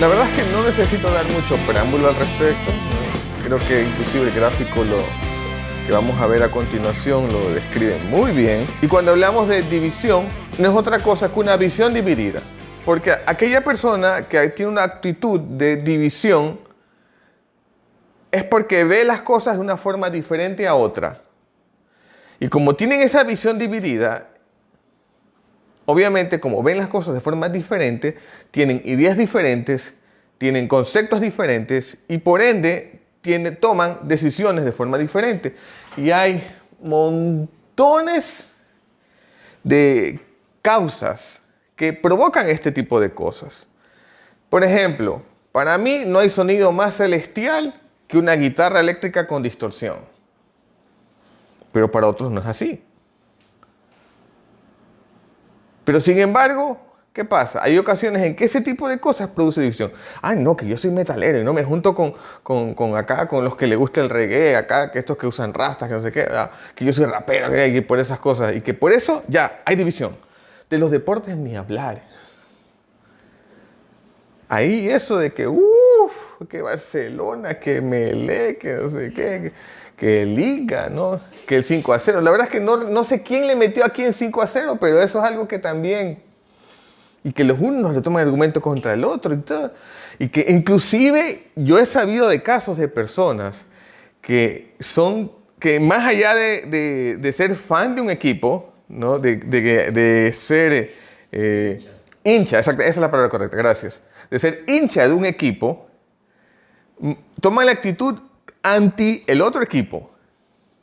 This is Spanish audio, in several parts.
La verdad es que no necesito dar mucho preámbulo al respecto, ¿no? Creo que inclusive el gráfico que vamos a ver a continuación lo describe muy bien. Y cuando hablamos de división, no es otra cosa que una visión dividida. Porque aquella persona que tiene una actitud de división es porque ve las cosas de una forma diferente a otra. Y como tienen esa visión dividida, obviamente como ven las cosas de forma diferente, tienen ideas diferentes, tienen conceptos diferentes y por ende toman decisiones de forma diferente. Y hay montones de causas que provocan este tipo de cosas. Por ejemplo, para mí no hay sonido más celestial que una guitarra eléctrica con distorsión. Pero para otros no es así. Pero sin embargo, ¿qué pasa? Hay ocasiones en que ese tipo de cosas produce división. Ay, no, que yo soy metalero y no me junto con acá, con los que les gusta el reggae, acá, que estos que usan rastas, que no sé qué, ¿verdad? Que yo soy rapero, y por esas cosas. Y que por eso ya hay división. De los deportes ni hablar. Ahí eso de que Barcelona, que Melé, que no sé qué, que Liga, ¿no? Que el 5-0. La verdad es que no sé quién le metió aquí en 5-0, pero eso es algo que también... Y que los unos le toman argumento contra el otro y todo. Y que inclusive yo he sabido de casos de personas que más allá de ser fan de un equipo, ¿no? de ser hincha, exacto, esa es la palabra correcta, gracias. De ser hincha de un equipo, toman la actitud anti el otro equipo.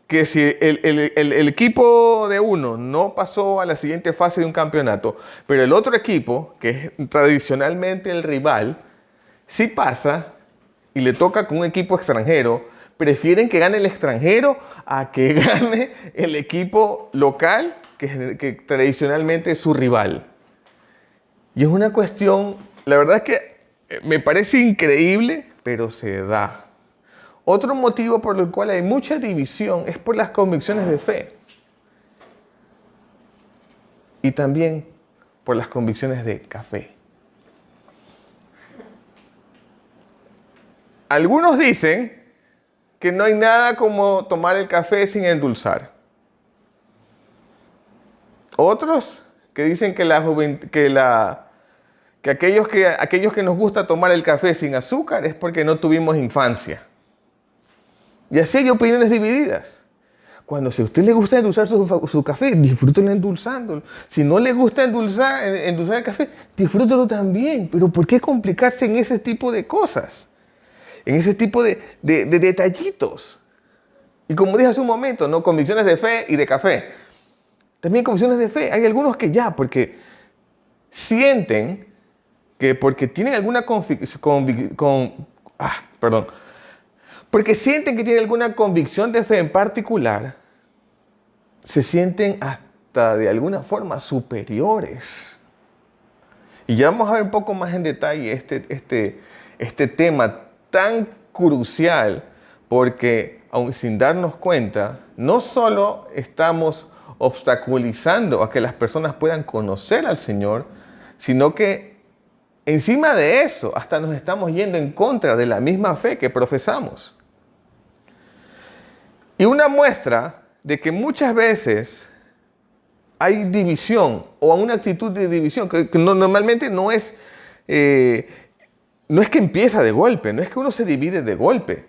Que si el equipo de uno no pasó a la siguiente fase de un campeonato, pero el otro equipo, que es tradicionalmente el rival, sí pasa y le toca con un equipo extranjero, prefieren que gane el extranjero a que gane el equipo local, que tradicionalmente es su rival. Y es una cuestión, la verdad es que me parece increíble, pero se da. Otro motivo por el cual hay mucha división es por las convicciones de fe. Y también por las convicciones de café. Algunos dicen que no hay nada como tomar el café sin endulzar. Otros que dicen que aquellos que nos gusta tomar el café sin azúcar es porque no tuvimos infancia. Y así hay opiniones divididas. Si a usted le gusta endulzar su café, disfrútelo endulzándolo. Si no le gusta endulzar el café, disfrútelo también. Pero ¿por qué complicarse en ese tipo de cosas? En ese tipo de detallitos. Y como dije hace un momento, ¿no? Convicciones de fe y de café. También convicciones de fe. Hay algunos que porque sienten que porque tienen alguna porque sienten que tienen alguna convicción de fe en particular, se sienten hasta de alguna forma superiores. Y ya vamos a ver un poco más en detalle este tema tan crucial, porque aun sin darnos cuenta, no solo estamos obstaculizando a que las personas puedan conocer al Señor, sino que encima de eso, hasta nos estamos yendo en contra de la misma fe que profesamos. Y una muestra de que muchas veces hay división o una actitud de división, que normalmente no es que empieza de golpe, no es que uno se divide de golpe.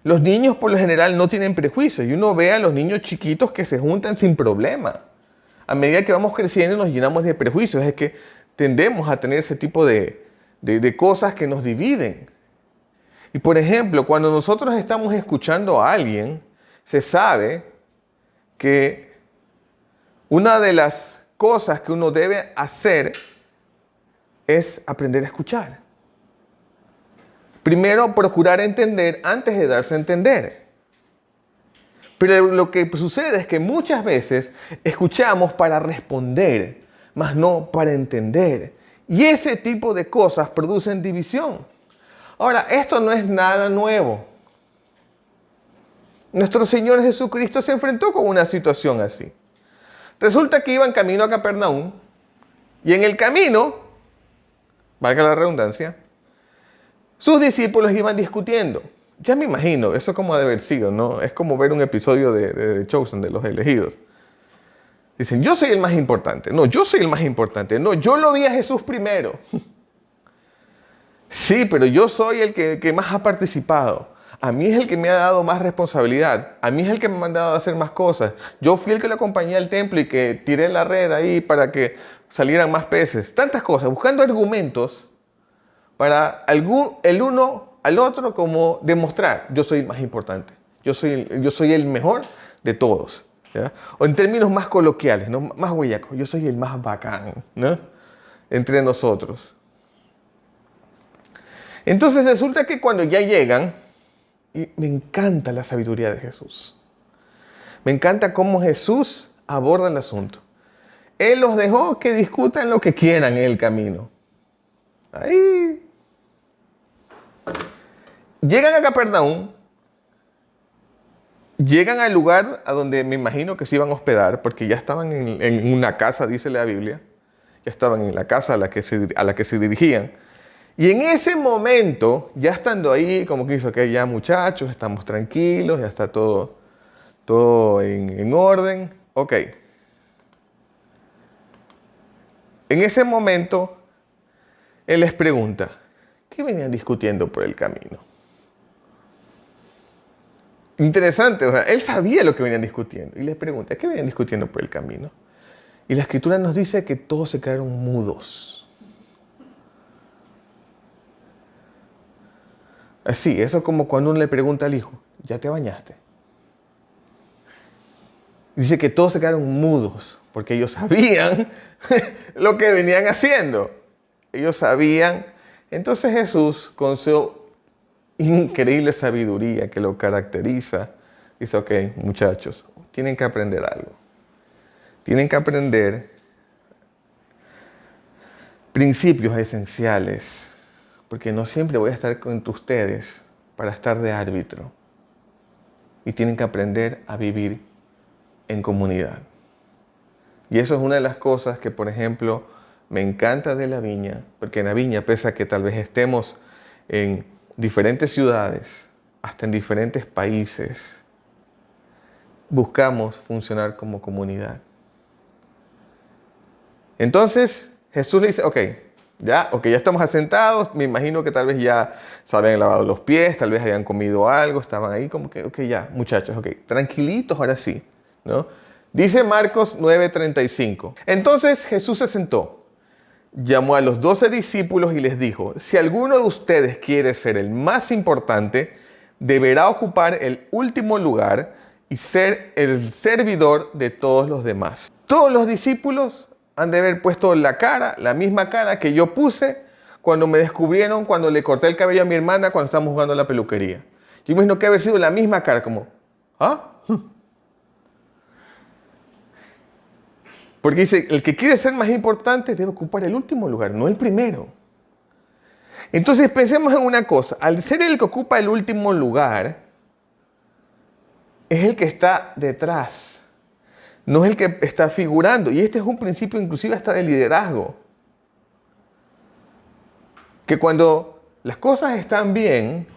Los niños por lo general no tienen prejuicios y uno ve a los niños chiquitos que se juntan sin problema. A medida que vamos creciendo nos llenamos de prejuicios, es que tendemos a tener ese tipo de cosas que nos dividen. Y por ejemplo, cuando nosotros estamos escuchando a alguien, se sabe que una de las cosas que uno debe hacer es aprender a escuchar. Primero, procurar entender antes de darse a entender. Pero lo que sucede es que muchas veces escuchamos para responder, mas no para entender. Y ese tipo de cosas producen división. Ahora, esto no es nada nuevo. Nuestro Señor Jesucristo se enfrentó con una situación así. Resulta que iban camino a Capernaum y en el camino, valga la redundancia, sus discípulos iban discutiendo. Ya me imagino, eso como ha de haber sido, ¿no? Es como ver un episodio de The Chosen, de los elegidos. Dicen, yo soy el más importante. No, yo soy el más importante. No, yo lo vi a Jesús primero. Sí, pero yo soy el que más ha participado. A mí es el que me ha dado más responsabilidad. A mí es el que me ha mandado a hacer más cosas. Yo fui el que lo acompañé al templo y que tiré la red ahí para que salieran más peces. Tantas cosas, buscando argumentos para el uno al otro como demostrar, yo soy más importante. Yo soy el mejor de todos. ¿Ya? O en términos más coloquiales, ¿no? Más huellacos, yo soy el más bacán, ¿no? Entre nosotros. Entonces resulta que cuando ya llegan, y me encanta la sabiduría de Jesús. Me encanta cómo Jesús aborda el asunto. Él los dejó que discutan lo que quieran en el camino. Ahí. Llegan a Capernaum. Llegan al lugar a donde me imagino que se iban a hospedar, porque ya estaban en una casa, dice la Biblia. Ya estaban en la casa a la que se dirigían. Y en ese momento, ya estando ahí, como que hizo que ya muchachos, estamos tranquilos, ya está todo en orden. Ok. En ese momento, él les pregunta, ¿qué venían discutiendo por el camino? Interesante, o sea, él sabía lo que venían discutiendo y les pregunta, ¿qué venían discutiendo por el camino? Y la escritura nos dice que todos se quedaron mudos. Así, eso es como cuando uno le pregunta al hijo, ¿ya te bañaste? Dice que todos se quedaron mudos porque ellos sabían lo que venían haciendo. Ellos sabían. Entonces Jesús, con su increíble sabiduría que lo caracteriza, dice, ok, muchachos, tienen que aprender algo. Tienen que aprender principios esenciales, porque no siempre voy a estar con ustedes para estar de árbitro. Y tienen que aprender a vivir en comunidad. Y eso es una de las cosas que, por ejemplo, me encanta de la viña, porque en la viña, pese a que tal vez estemos en diferentes ciudades, hasta en diferentes países, buscamos funcionar como comunidad. Entonces, Jesús le dice, ok, ya estamos asentados, me imagino que tal vez ya se habían lavado los pies, tal vez habían comido algo, estaban ahí como que, ok, ya, muchachos, ok, tranquilitos ahora sí, ¿no? Dice Marcos 9:35. Entonces Jesús se sentó, llamó a los 12 discípulos y les dijo, si alguno de ustedes quiere ser el más importante, deberá ocupar el último lugar y ser el servidor de todos los demás. Todos los discípulos han de haber puesto la misma cara que yo puse cuando me descubrieron, cuando le corté el cabello a mi hermana, cuando estábamos jugando a la peluquería. Yo imagino que haber sido la misma cara, como, ¿ah? Porque dice, el que quiere ser más importante debe ocupar el último lugar, no el primero. Entonces pensemos en una cosa, al ser el que ocupa el último lugar, es el que está detrás, no es el que está figurando. Y este es un principio inclusive hasta de liderazgo. Que cuando las cosas están bien,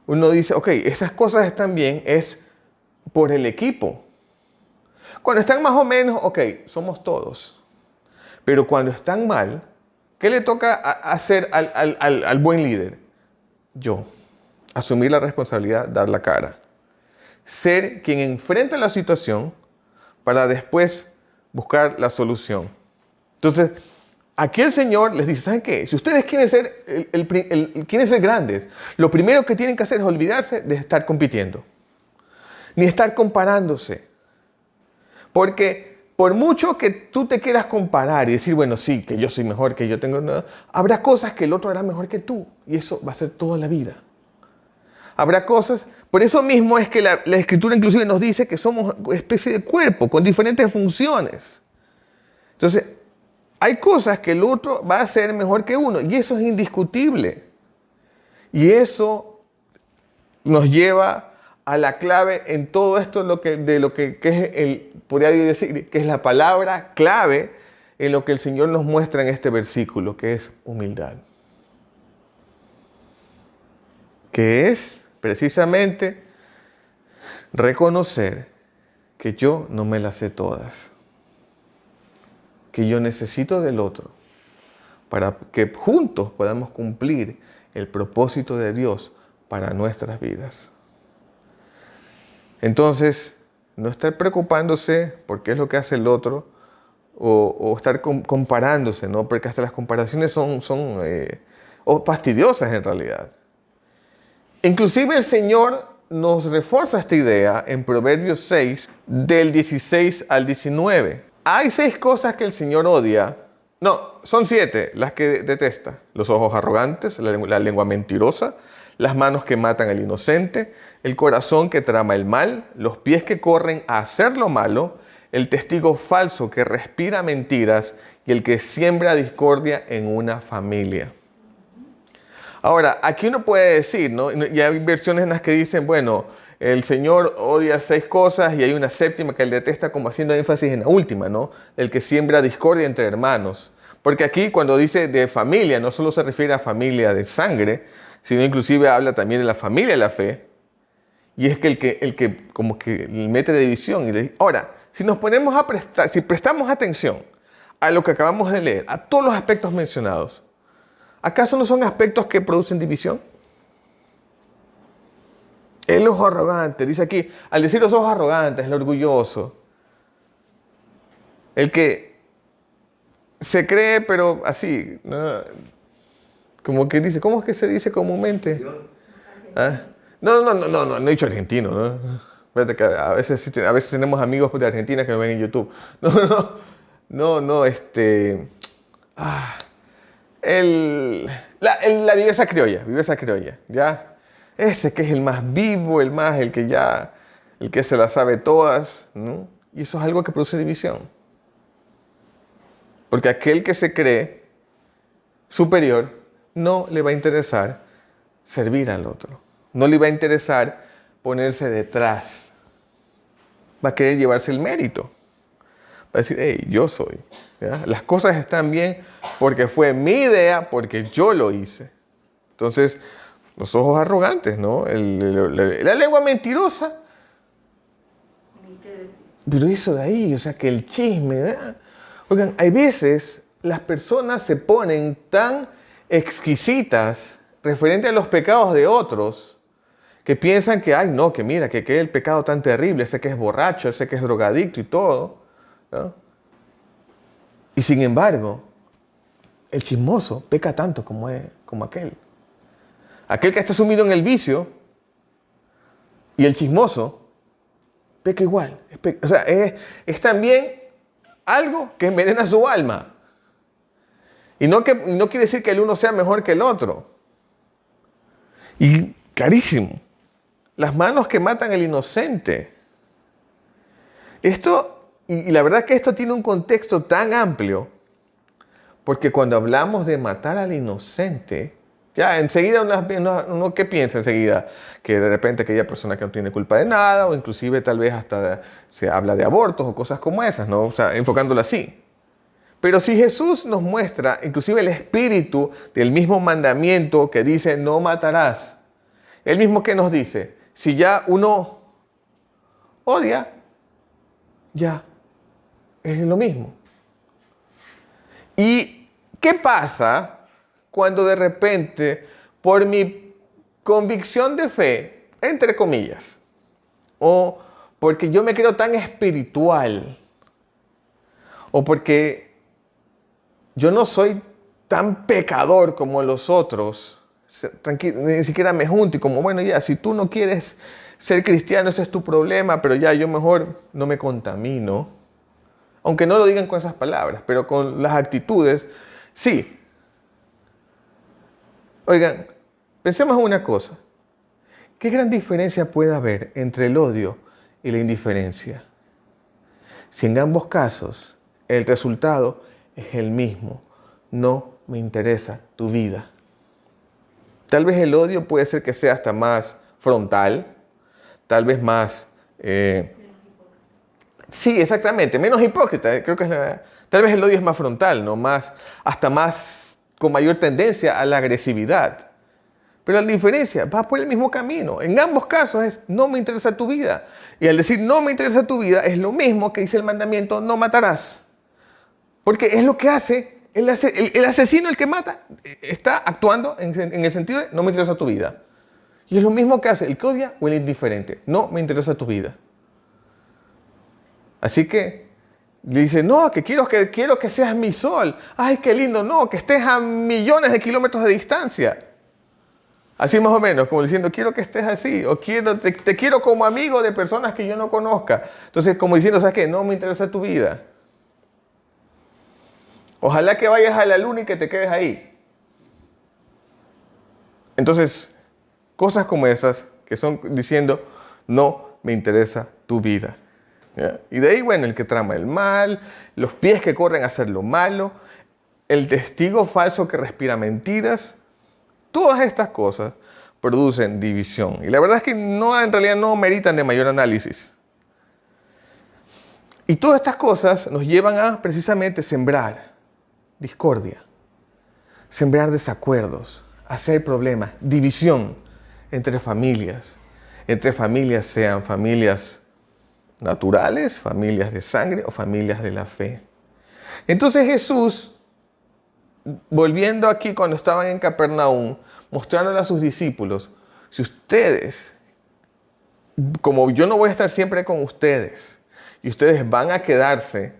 uno dice, ok, esas cosas están bien, es por el equipo. Cuando están más o menos, ok, somos todos. Pero cuando están mal, ¿qué le toca hacer al buen líder? Yo. Asumir la responsabilidad, dar la cara. Ser quien enfrenta la situación para después buscar la solución. Entonces, aquí el Señor les dice, ¿saben qué? Si ustedes quieren ser grandes, lo primero que tienen que hacer es olvidarse de estar compitiendo. Ni estar comparándose. Porque por mucho que tú te quieras comparar y decir, bueno, sí, que yo soy mejor, que yo tengo... No, habrá cosas que el otro hará mejor que tú. Y eso va a ser toda la vida. Habrá cosas... Por eso mismo es que la Escritura inclusive nos dice que somos una especie de cuerpo con diferentes funciones. Entonces, hay cosas que el otro va a hacer mejor que uno. Y eso es indiscutible. Y eso nos lleva a la clave en todo esto de lo que es podría decir, que es la palabra clave en lo que el Señor nos muestra en este versículo, que es humildad. que es precisamente reconocer que yo no me las sé todas, que yo necesito del otro para que juntos podamos cumplir el propósito de Dios para nuestras vidas. Entonces, no estar preocupándose por qué es lo que hace el otro o estar comparándose, ¿no? Porque hasta las comparaciones son fastidiosas en realidad. Inclusive el Señor nos refuerza esta idea en Proverbios 6, del 16 al 19. Hay 6 cosas que el Señor odia. No, son 7 las que detesta. Los ojos arrogantes, la lengua mentirosa, las manos que matan al inocente, el corazón que trama el mal, los pies que corren a hacer lo malo, el testigo falso que respira mentiras y el que siembra discordia en una familia. Ahora, aquí uno puede decir, ¿no? Y hay versiones en las que dicen, bueno, el Señor odia 6 cosas y hay una séptima que él detesta, como haciendo énfasis en la última, ¿no? El que siembra discordia entre hermanos. Porque aquí cuando dice de familia, no solo se refiere a familia de sangre, sino inclusive habla también de la familia de la fe. Y es que el que como que mete de división. Ahora, si nos ponemos a prestar, si prestamos atención a lo que acabamos de leer, a todos los aspectos mencionados, ¿acaso no son aspectos que producen división? El ojo arrogante, dice aquí, al decir los ojos arrogantes, el orgulloso, el que se cree, pero así, ¿no? Como que dice, ¿cómo es que se dice comúnmente? ¿Ah? No he dicho argentino, ¿no? Espérate que a veces tenemos amigos de Argentina que nos ven en YouTube. La viveza criolla, ¿ya? Ese que es el más vivo, el que se las sabe todas, ¿no? Y eso es algo que produce división. Porque aquel que se cree superior no le va a interesar servir al otro. No le va a interesar ponerse detrás. Va a querer llevarse el mérito. Va a decir, hey, yo soy. ¿Ya? Las cosas están bien porque fue mi idea, porque yo lo hice. Entonces, los ojos arrogantes, ¿no? La lengua mentirosa. Pero eso de ahí, o sea, que el chisme, ¿verdad? Oigan, hay veces las personas se ponen tan exquisitas referente a los pecados de otros que piensan que, ay, no, que mira, que es el pecado tan terrible, ese que es borracho, ese que es drogadicto y todo, ¿no? Y sin embargo, el chismoso peca tanto como aquel. Aquel que está sumido en el vicio y el chismoso peca igual. O sea, es también algo que envenena su alma. Y no quiere decir que el uno sea mejor que el otro. Y clarísimo, las manos que matan al inocente. Y la verdad que esto tiene un contexto tan amplio, porque cuando hablamos de matar al inocente, ya enseguida uno ¿qué piensa enseguida? Que de repente aquella persona que no tiene culpa de nada, o inclusive tal vez hasta se habla de abortos o cosas como esas, ¿no? O sea, enfocándolo así. Pero si Jesús nos muestra inclusive el espíritu del mismo mandamiento que dice no matarás, el mismo que nos dice, si ya uno odia, ya es lo mismo. ¿Y qué pasa cuando de repente, por mi convicción de fe, entre comillas, o porque yo me creo tan espiritual, o porque yo no soy tan pecador como los otros, ni siquiera me junto y como, bueno, ya, si tú no quieres ser cristiano, ese es tu problema, pero ya, yo mejor no me contamino. Aunque no lo digan con esas palabras, pero con las actitudes, sí. Oigan, pensemos en una cosa. ¿Qué gran diferencia puede haber entre el odio y la indiferencia? Si en ambos casos el resultado es el mismo, no me interesa tu vida. Tal vez el odio puede ser que sea hasta más frontal, tal vez más... sí, exactamente, menos hipócrita. Creo que tal vez el odio es más frontal, ¿no? Hasta más con mayor tendencia a la agresividad. Pero la diferencia, va por el mismo camino. En ambos casos es, no me interesa tu vida. Y al decir, no me interesa tu vida, es lo mismo que dice el mandamiento, no matarás. Porque es lo que hace el asesino, el que mata, está actuando en el sentido de, no me interesa tu vida. Y es lo mismo que hace el que odia o el indiferente, no me interesa tu vida. Así que le dice, no, que quiero que seas mi sol. Ay, qué lindo, no, que estés a millones de kilómetros de distancia. Así más o menos, como diciendo, quiero que estés así, o te quiero como amigo de personas que yo no conozca. Entonces, como diciendo, ¿sabes qué? No me interesa tu vida. Ojalá que vayas a la luna y que te quedes ahí. Entonces, cosas como esas, que son diciendo, no me interesa tu vida. ¿Ya? Y de ahí, bueno, el que trama el mal, los pies que corren a hacer lo malo, el testigo falso que respira mentiras. Todas estas cosas producen división. Y la verdad es que en realidad no meritan de mayor análisis. Y todas estas cosas nos llevan a precisamente sembrar discordia, sembrar desacuerdos, hacer problemas, división entre familias sean familias naturales, familias de sangre o familias de la fe. Entonces Jesús, volviendo aquí cuando estaban en Capernaum, mostrándole a sus discípulos, si ustedes, como yo no voy a estar siempre con ustedes, y ustedes van a quedarse,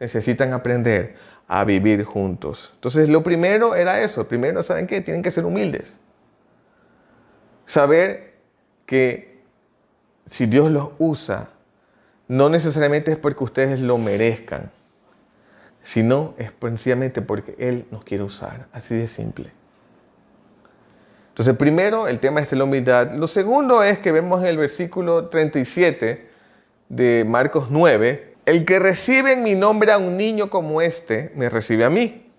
necesitan aprender a vivir juntos. Entonces lo primero era eso. Primero, ¿saben qué? Tienen que ser humildes. Saber que si Dios los usa, no necesariamente es porque ustedes lo merezcan, sino es sencillamente porque Él nos quiere usar. Así de simple. Entonces, primero, el tema es la humildad. Lo segundo es que vemos en el versículo 37 de Marcos 9, el que recibe en mi nombre a un niño como este, me recibe a mí.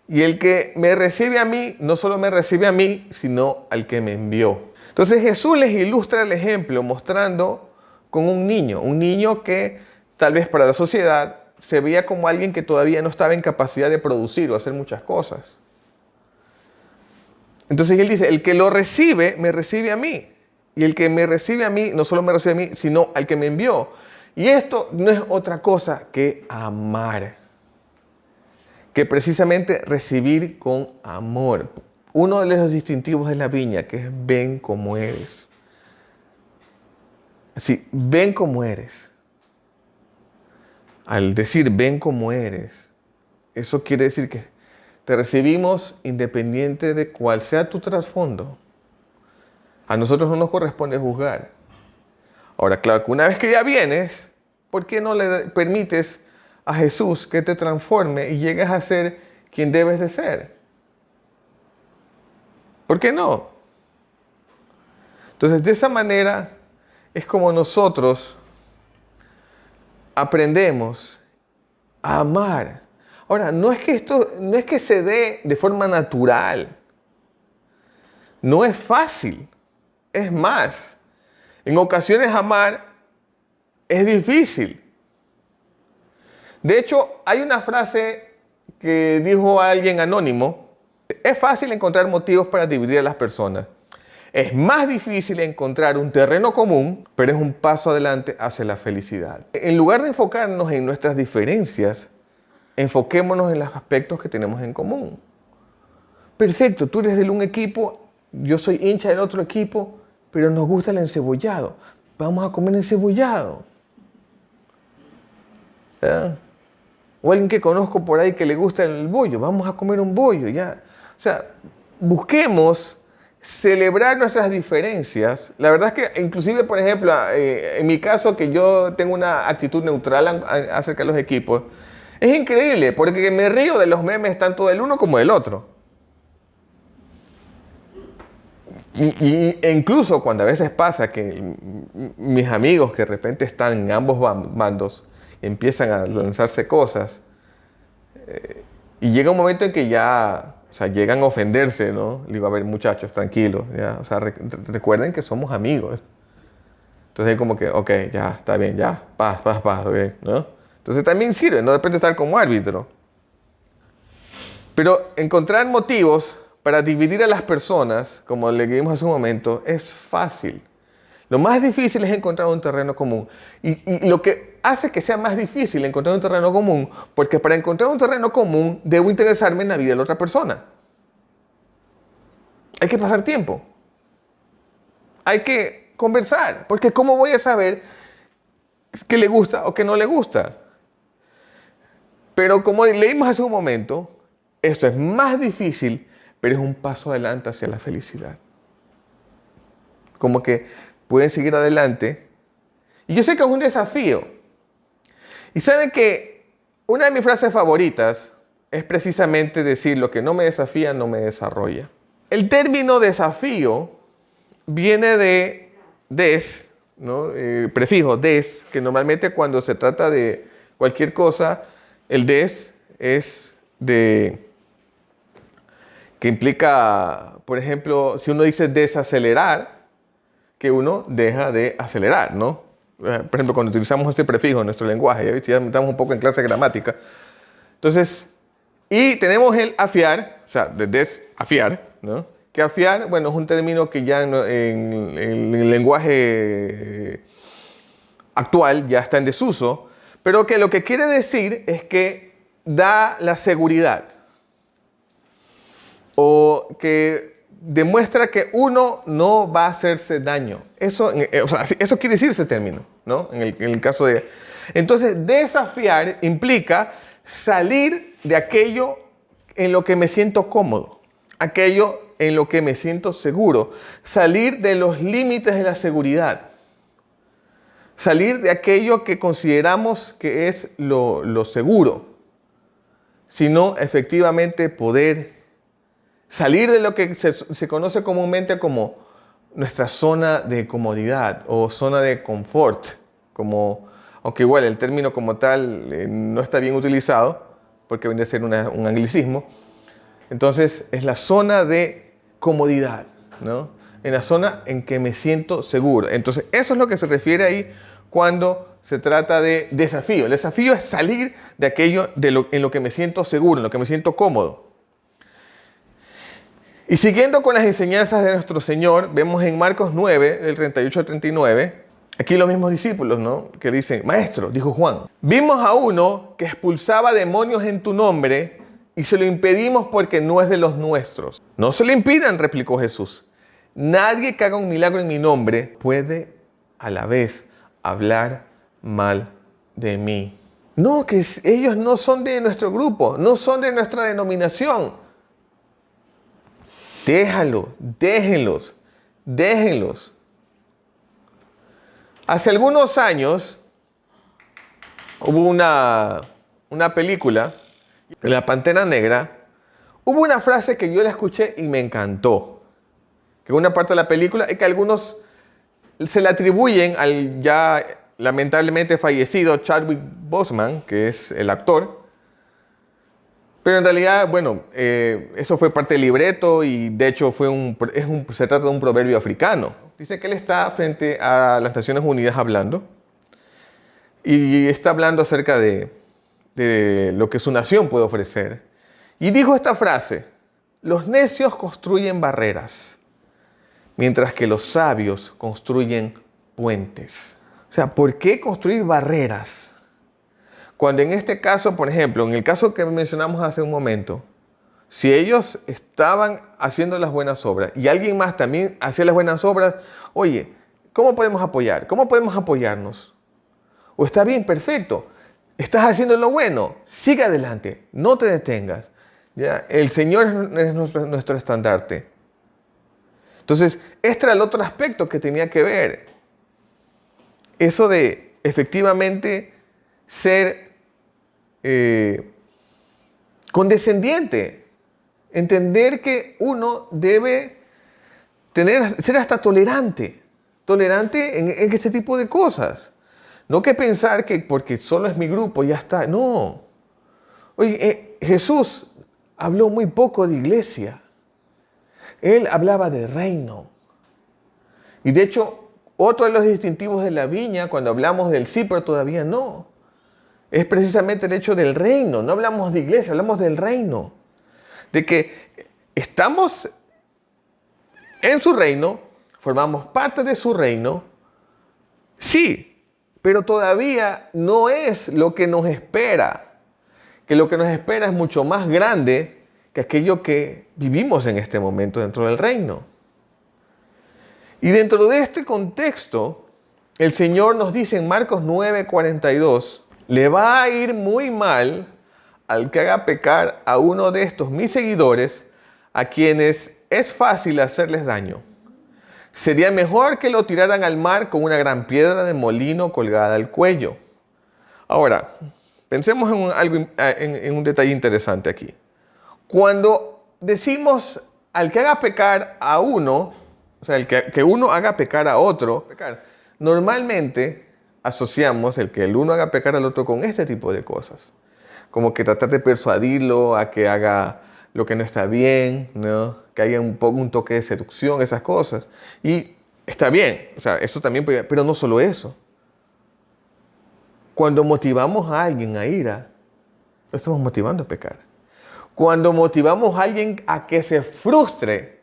Y el que me recibe a mí, no solo me recibe a mí, sino al que me envió. Entonces Jesús les ilustra el ejemplo mostrando con un niño que tal vez para la sociedad se veía como alguien que todavía no estaba en capacidad de producir o hacer muchas cosas. Entonces él dice, el que lo recibe, me recibe a mí. Y el que me recibe a mí, no solo me recibe a mí, sino al que me envió. Y esto no es otra cosa que amar. Que precisamente recibir con amor. Uno de los distintivos de la viña, que es ven como eres. Así, ven como eres. Al decir ven como eres, eso quiere decir que te recibimos independiente de cuál sea tu trasfondo. A nosotros no nos corresponde juzgar. Ahora, claro que una vez que ya vienes, ¿por qué no le permites a Jesús que te transforme y llegues a ser quien debes de ser? ¿Por qué no? Entonces, de esa manera es como nosotros aprendemos a amar. Ahora, no es que se dé de forma natural. No es fácil. Es más, en ocasiones amar es difícil. De hecho, hay una frase que dijo alguien anónimo. Es fácil encontrar motivos para dividir a las personas. Es más difícil encontrar un terreno común, pero es un paso adelante hacia la felicidad. En lugar de enfocarnos en nuestras diferencias, enfoquémonos en los aspectos que tenemos en común. Perfecto, tú eres de un equipo, yo soy hincha del otro equipo, pero nos gusta el encebollado. Vamos a comer encebollado. ¿Ya? O alguien que conozco por ahí que le gusta el bollo. Vamos a comer un bollo, ¿ya? O sea, busquemos celebrar nuestras diferencias. La verdad es que inclusive, por ejemplo, en mi caso, que yo tengo una actitud neutral acerca de los equipos, es increíble porque me río de los memes tanto del uno como del otro. E incluso cuando a veces pasa que mis amigos que de repente están en ambos bandos empiezan a lanzarse cosas y llega un momento en que ya, o sea, llegan a ofenderse, ¿no? Le digo, a ver, muchachos, tranquilos, ya, o sea, recuerden que somos amigos. Entonces es como que, ok, ya, está bien, ya, paz, ok, ¿no? Entonces también sirve, no de repente estar como árbitro. Pero encontrar motivos para dividir a las personas, como le vimos hace un momento, es fácil. Lo más difícil es encontrar un terreno común. Y lo que hace que sea más difícil encontrar un terreno común, porque para encontrar un terreno común debo interesarme en la vida de la otra persona. Hay que pasar tiempo. Hay que conversar, porque ¿cómo voy a saber qué le gusta o qué no le gusta? Pero como leímos hace un momento, esto es más difícil, pero es un paso adelante hacia la felicidad. Como que pueden seguir adelante. Y yo sé que es un desafío. Y saben que una de mis frases favoritas es precisamente decir: lo que no me desafía no me desarrolla. El término desafío viene de des, ¿no? Prefijo des, que normalmente cuando se trata de cualquier cosa, el des es de que implica, por ejemplo, si uno dice desacelerar, que uno deja de acelerar, ¿no? Por ejemplo, cuando utilizamos este prefijo en nuestro lenguaje, ya estamos un poco en clase de gramática. Entonces, y tenemos el afiar, o sea, de desafiar, ¿no? Que afiar, bueno, es un término que ya en el lenguaje actual ya está en desuso, pero que lo que quiere decir es que da la seguridad, o que demuestra que uno no va a hacerse daño. Eso, o sea, eso quiere decir ese término, ¿no? En el caso de... Entonces, desafiar implica salir de aquello en lo que me siento cómodo, aquello en lo que me siento seguro, salir de los límites de la seguridad, salir de aquello que consideramos que es lo seguro, sino efectivamente poder salir de lo que se conoce comúnmente como nuestra zona de comodidad o zona de confort, aunque igual el término como tal no está bien utilizado, porque viene a ser un anglicismo. Entonces es la zona de comodidad, ¿no? En la zona en que me siento seguro. Entonces eso es lo que se refiere ahí cuando se trata de desafío. El desafío es salir de aquello en lo que me siento seguro, en lo que me siento cómodo. Y siguiendo con las enseñanzas de nuestro Señor, vemos en Marcos 9, del 38 al 39, aquí los mismos discípulos, ¿no? Que dicen: Maestro, dijo Juan, vimos a uno que expulsaba demonios en tu nombre y se lo impedimos porque no es de los nuestros. No se lo impidan, replicó Jesús. Nadie que haga un milagro en mi nombre puede a la vez hablar mal de mí. No, que ellos no son de nuestro grupo, no son de nuestra denominación. Déjenlos. Hace algunos años hubo una película, La Pantera Negra. Hubo una frase que yo la escuché y me encantó, que en una parte de la película, y que algunos se la atribuyen al ya lamentablemente fallecido Chadwick Boseman, que es el actor. Pero en realidad, bueno, eso fue parte del libreto y de hecho se trata de un proverbio africano. Dice que él está frente a las Naciones Unidas hablando y está hablando acerca de lo que su nación puede ofrecer. Y dijo esta frase: los necios construyen barreras, mientras que los sabios construyen puentes. O sea, ¿por qué construir barreras? Cuando en este caso, por ejemplo, en el caso que mencionamos hace un momento, si ellos estaban haciendo las buenas obras y alguien más también hacía las buenas obras, oye, ¿cómo podemos apoyar? ¿Cómo podemos apoyarnos? O está bien, perfecto, estás haciendo lo bueno, sigue adelante, no te detengas. ¿Ya? El Señor es nuestro estandarte. Entonces, este era el otro aspecto que tenía que ver. Eso de efectivamente ser condescendiente, entender que uno debe ser hasta tolerante en este tipo de cosas. No que pensar que porque solo es mi grupo ya está, no. Oye, Jesús habló muy poco de iglesia. Él hablaba de reino. Y de hecho, otro de los distintivos de la viña, cuando hablamos del sí, pero todavía no, es precisamente el hecho del reino. No hablamos de iglesia, hablamos del reino. De que estamos en su reino, formamos parte de su reino, sí, pero todavía no es lo que nos espera, que lo que nos espera es mucho más grande que aquello que vivimos en este momento dentro del reino. Y dentro de este contexto, el Señor nos dice en Marcos 9:42, le va a ir muy mal al que haga pecar a uno de estos mis seguidores, a quienes es fácil hacerles daño. Sería mejor que lo tiraran al mar con una gran piedra de molino colgada al cuello. Ahora, pensemos en un detalle interesante aquí. Cuando decimos al que haga pecar a uno, o sea, que uno haga pecar a otro, normalmente asociamos el que el uno haga pecar al otro con este tipo de cosas. Como que tratar de persuadirlo a que haga lo que no está bien, ¿no? Que haya un toque de seducción, esas cosas. Y está bien, o sea, eso también, pero no solo eso. Cuando motivamos a alguien a ira, lo estamos motivando a pecar. Cuando motivamos a alguien a que se frustre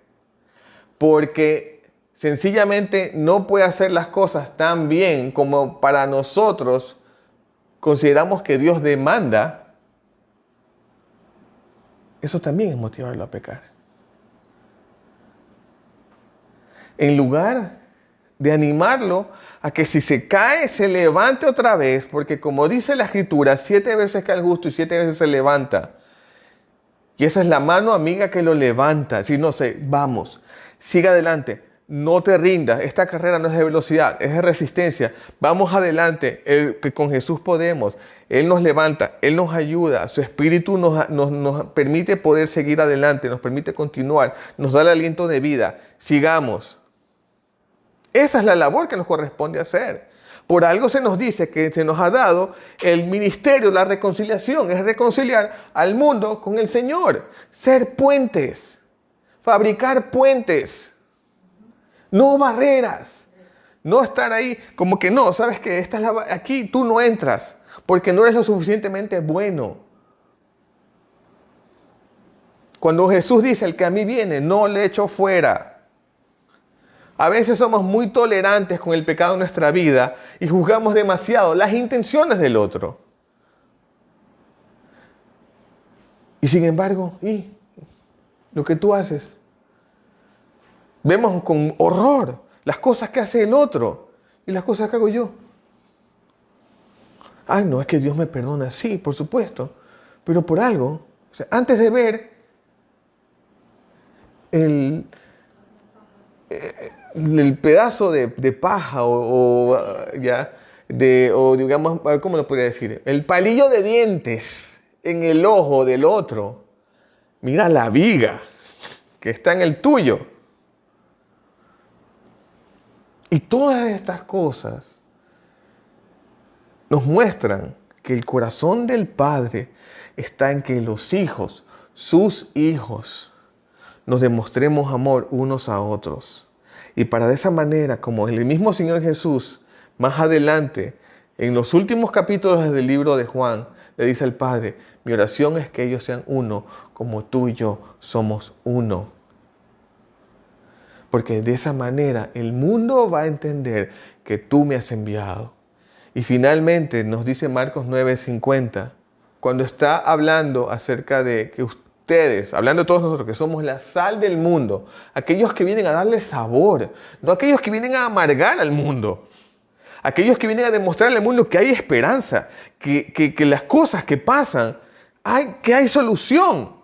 porque sencillamente no puede hacer las cosas tan bien como para nosotros consideramos que Dios demanda, eso también es motivarlo a pecar. En lugar de animarlo a que si se cae, se levante otra vez, porque como dice la Escritura, 7 veces cae el justo y 7 veces se levanta. Y esa es la mano amiga que lo levanta. Si no sé, vamos, siga adelante, no te rindas. Esta carrera no es de velocidad, es de resistencia. Vamos adelante, que con Jesús podemos. Él nos levanta, Él nos ayuda, su Espíritu nos permite poder seguir adelante, nos permite continuar, nos da el aliento de vida. Sigamos. Esa es la labor que nos corresponde hacer. Por algo se nos dice que se nos ha dado el ministerio, la reconciliación, es reconciliar al mundo con el Señor. Ser puentes, fabricar puentes, no barreras. No estar ahí como que no, sabes que aquí tú no entras porque no eres lo suficientemente bueno. Cuando Jesús dice, el que a mí viene, no le echo fuera. A veces somos muy tolerantes con el pecado en nuestra vida y juzgamos demasiado las intenciones del otro. Y sin embargo, lo que tú haces, vemos con horror las cosas que hace el otro y las cosas que hago yo. Ay, no, es que Dios me perdona. Sí, por supuesto, pero por algo. O sea, antes de ver el pedazo de paja o digamos, ¿cómo lo podría decir? El palillo de dientes en el ojo del otro. Mira la viga que está en el tuyo. Y todas estas cosas nos muestran que el corazón del Padre está en que los hijos, sus hijos, nos demostremos amor unos a otros. Y para de esa manera, como el mismo Señor Jesús, más adelante, en los últimos capítulos del libro de Juan, le dice al Padre, mi oración es que ellos sean uno, como tú y yo somos uno. Porque de esa manera el mundo va a entender que tú me has enviado. Y finalmente nos dice Marcos 9:50, cuando está hablando acerca de que ustedes, hablando de todos nosotros, que somos la sal del mundo, aquellos que vienen a darle sabor, no aquellos que vienen a amargar al mundo, aquellos que vienen a demostrarle al mundo que hay esperanza, que las cosas que pasan, que hay solución.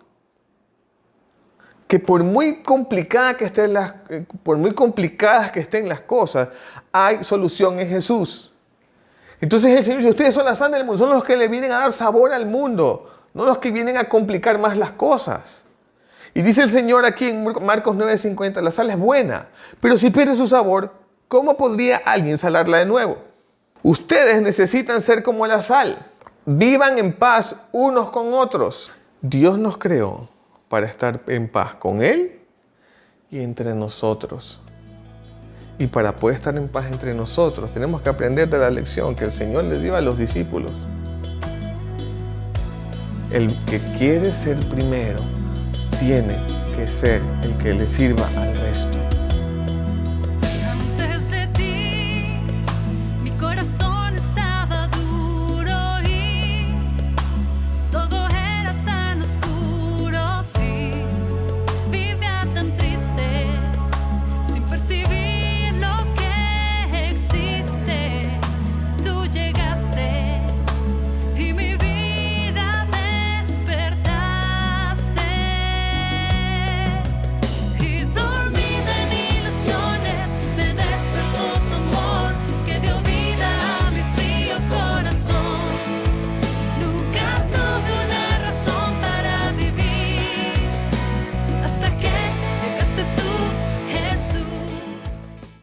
Que por muy complicadas que estén las cosas, hay solución en Jesús. Entonces el Señor dice, ustedes son la sal del mundo, son los que le vienen a dar sabor al mundo, no los que vienen a complicar más las cosas. Y dice el Señor aquí en Marcos 9:50, la sal es buena, pero si pierde su sabor, ¿cómo podría alguien salarla de nuevo? Ustedes necesitan ser como la sal. Vivan en paz unos con otros. Dios nos creó para estar en paz con Él y entre nosotros. Y para poder estar en paz entre nosotros, tenemos que aprender de la lección que el Señor le dio a los discípulos. El que quiere ser primero, tiene que ser el que le sirva al resto.